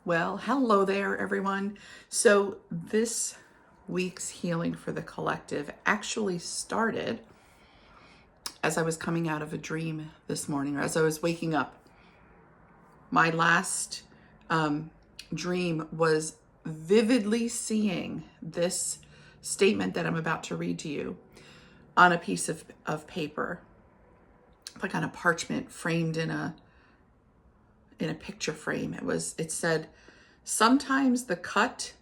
Well, hello there, everyone. So this week's Healing for the Collective actually started as I was coming out of a dream this morning, or as I was waking up. My last dream was vividly seeing this statement that I'm about to read to you on a piece of paper, like on a parchment framed in a picture frame. It said, "Sometimes the cut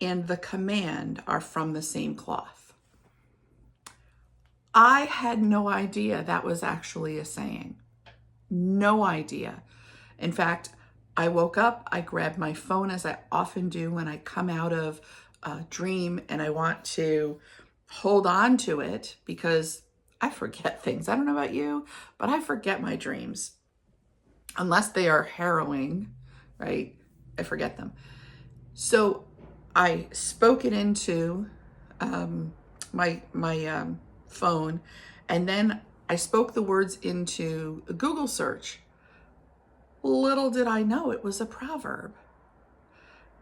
and the command are from the same cloth." I had no idea that was actually a saying. No idea. In fact, I woke up, I grabbed my phone, as I often do when I come out of a dream, and I want to hold on to it because I forget things. I don't know about you, but I forget my dreams. Unless they are harrowing, right? I forget them. So I spoke it into my phone, and then I spoke the words into a Google search. Little did I know it was a proverb.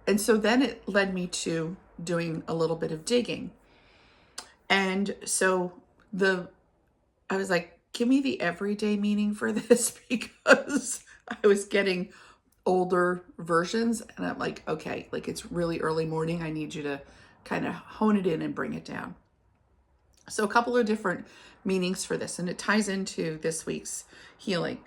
And so then it led me to doing a little bit of digging. And so I was like, give me the everyday meaning for this, because I was getting older versions, and I'm like, okay, like it's really early morning. I need you to kind of hone it in and bring it down. So a couple of different meanings for this, and it ties into this week's healing.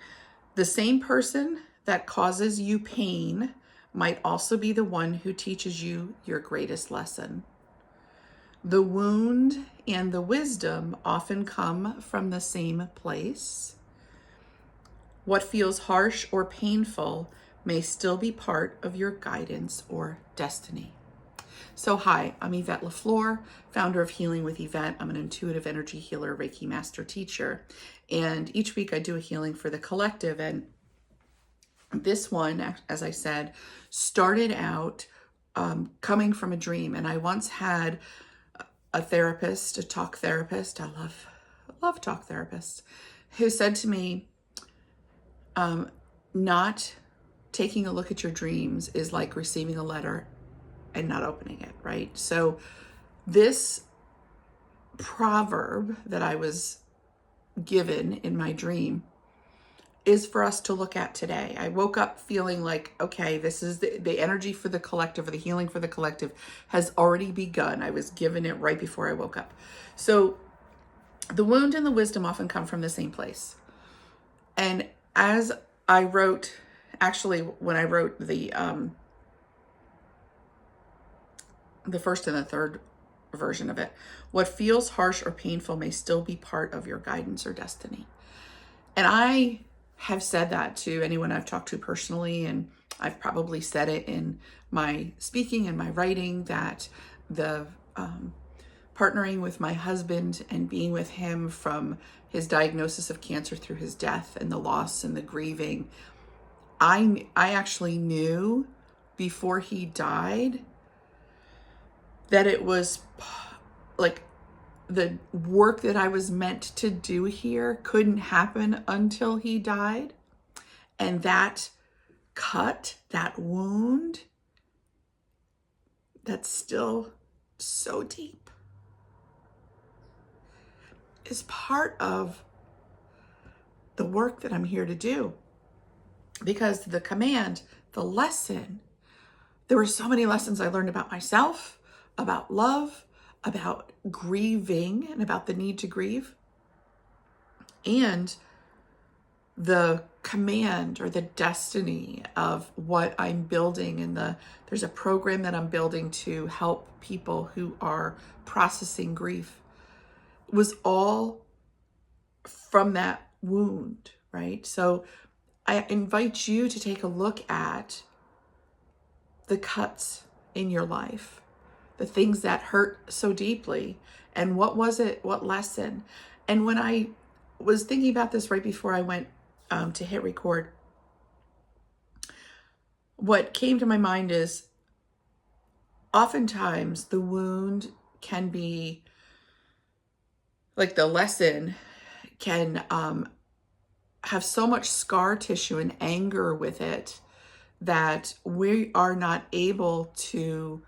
The same person that causes you pain might also be the one who teaches you your greatest lesson. The wound and the wisdom often come from the same place. What feels harsh or painful may still be part of your guidance or destiny. So hi, I'm Yvette LeFlore, founder of Healing with Yvette. I'm an intuitive energy healer, Reiki Master Teacher. And each week I do a healing for the collective. And this one, as I said, started out coming from a dream. And I once had a therapist, a talk therapist, I love talk therapists, who said to me, not taking a look at your dreams is like receiving a letter and not opening it, right? So this proverb that I was given in my dream is for us to look at today. I woke up feeling like, okay, this is the energy for the collective, or the healing for the collective has already begun. I was given it right before I woke up. So the wound and the wisdom often come from the same place. And as I wrote, actually, when I wrote the first and the third version of it, what feels harsh or painful may still be part of your guidance or destiny. And I have said that to anyone I've talked to personally, and I've probably said it in my speaking and my writing, that the partnering with my husband and being with him from his diagnosis of cancer through his death and the loss and the grieving, I actually knew before he died that it was like the work that I was meant to do here couldn't happen until he died. And that cut, that wound, that's still so deep, is part of the work that I'm here to do. Because the command, the lesson, there were so many lessons I learned about myself, about love, about grieving, and about the need to grieve. And the command or the destiny of what I'm building, and there's a program that I'm building to help people who are processing grief, was all from that wound, right? So I invite you to take a look at the cuts in your life, the things that hurt so deeply, and what was it, what lesson. And when I was thinking about this right before I went to hit record, what came to my mind is oftentimes the wound can be, like the lesson can have so much scar tissue and anger with it that we are not able to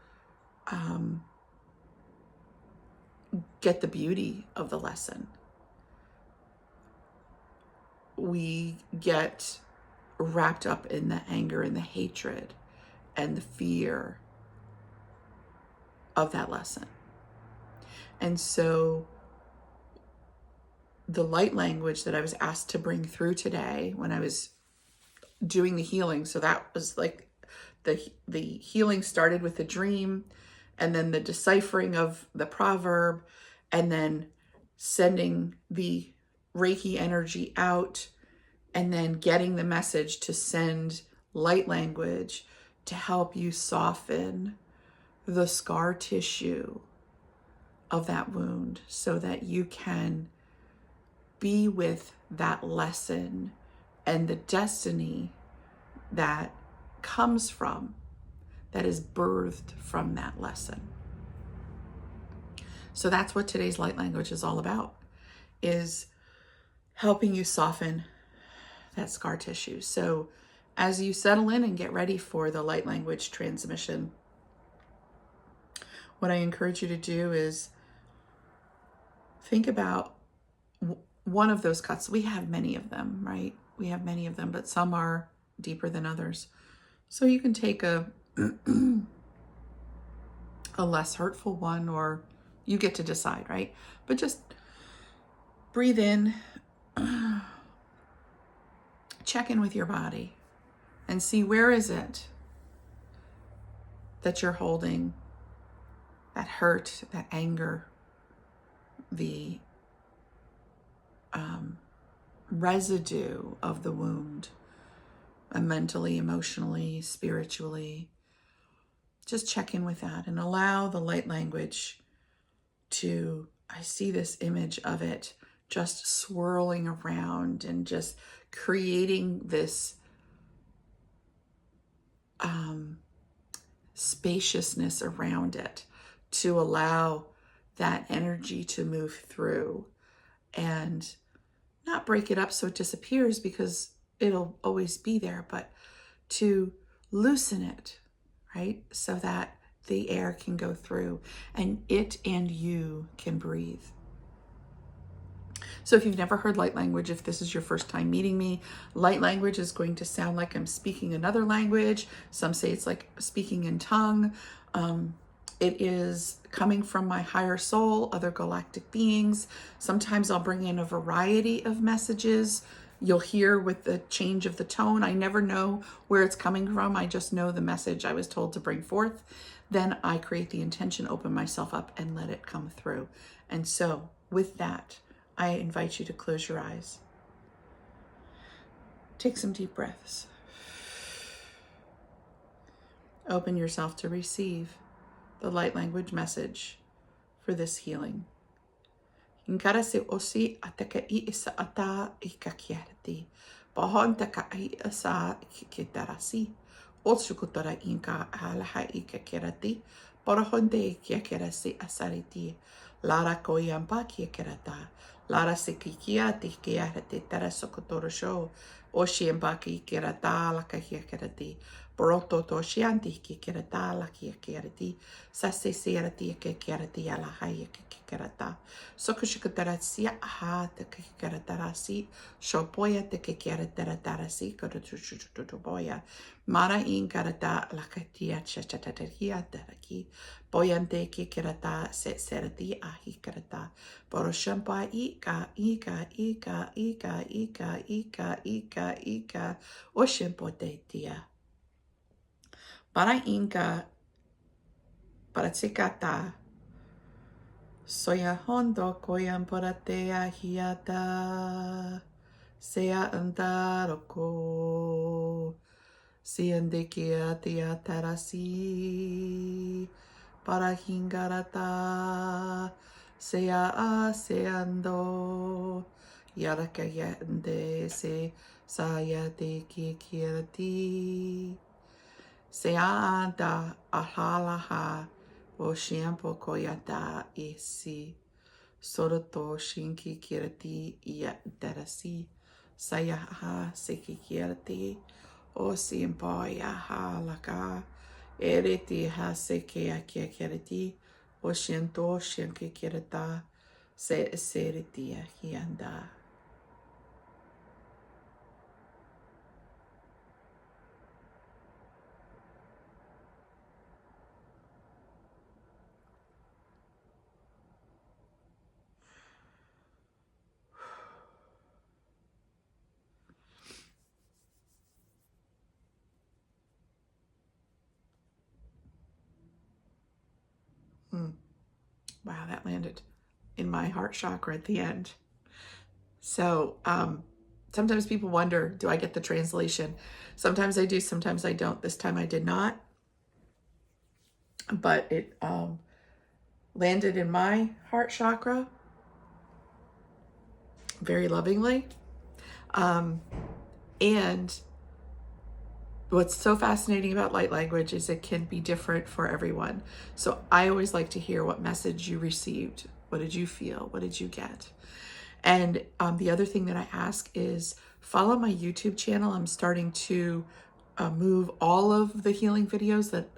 get the beauty of the lesson. We get wrapped up in the anger and the hatred and the fear of that lesson. And so the light language that I was asked to bring through today when I was doing the healing, so that was like the healing started with the dream, and then the deciphering of the proverb, and then sending the Reiki energy out, and then getting the message to send light language to help you soften the scar tissue of that wound so that you can be with that lesson and the destiny that comes from, that is birthed from that lesson. So that's what today's light language is all about, is helping you soften that scar tissue. So as you settle in and get ready for the light language transmission, what I encourage you to do is think about one of those cuts. We have many of them, right? We have many of them, but some are deeper than others. So you can take a less hurtful one, or you get to decide, right? But just breathe in, check in with your body, and see, where is it that you're holding that hurt, that anger, the residue of the wound, mentally, emotionally, spiritually. Just check in with that and allow the light language to, I see this image of it just swirling around and just creating this spaciousness around it to allow that energy to move through and not break it up so it disappears, because it'll always be there, but to loosen it, right? So that the air can go through and it and you can breathe. So if you've never heard light language, if this is your first time meeting me, light language is going to sound like I'm speaking another language. Some say it's like speaking in tongue. It is coming from my higher soul, other galactic beings. Sometimes I'll bring in a variety of messages. You'll hear with the change of the tone. I never know where it's coming from. I just know the message I was told to bring forth. Then I create the intention, open myself up, and let it come through. And so with that, I invite you to close your eyes. Take some deep breaths. Open yourself to receive the light language message for this healing. Inkara se osi ataka I isa ata ikakiarti. Bahon taka I isa kitarasi. Otsukutara inka alaha ikakirati. Porahonde kiakirasi asariti. Lara koyamba kiakirata. Lara sikikiati kiarati tarasokotoro show. Oshiembaki kirata laka kiakirati. Broto toshianti kiakirata la kiakirati. Sase sirati kiakirati alahaya kiakirata. Sokushikatarasi aha te kikaratarasi. Shopoya te kikaratarasi kotutututuboya. Mara in karata la katia chachatataria taraki. Boyante kikirata set serati ahi karata. Boroshampa ika. Oshimpote tia. Para inka, para tsikata, soya hondo koyan poratea hiata, sea andaroko, siandekia teatarasi, para hingarata, sea aseando, yarakayande se sayate kikirati. Seada ahalaha o shampo koyata isi soroto shinki kirati iya darasi sayaha seki kirati O simpoya halaka. Eriti haseke akiakeriti. O shinto shinkikirita. Se seriti hianda. Wow, that landed in my heart chakra at the end. So sometimes people wonder, do I get the translation? Sometimes I do, sometimes I don't. This time I did not, but it landed in my heart chakra very lovingly. And what's so fascinating about light language is it can be different for everyone. So I always like to hear what message you received. What did you feel? What did you get? And the other thing that I ask is follow my YouTube channel. I'm starting to move all of the healing videos that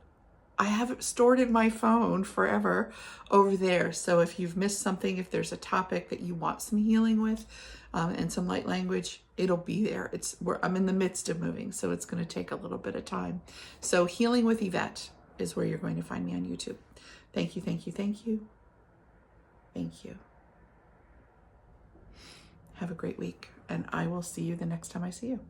I have stored in my phone forever over there. So if you've missed something, if there's a topic that you want some healing with and some light language, it'll be there. I'm in the midst of moving, so it's going to take a little bit of time. So Healing with Yvette is where you're going to find me on YouTube. Thank you, thank you, thank you. Thank you. Have a great week, and I will see you the next time I see you.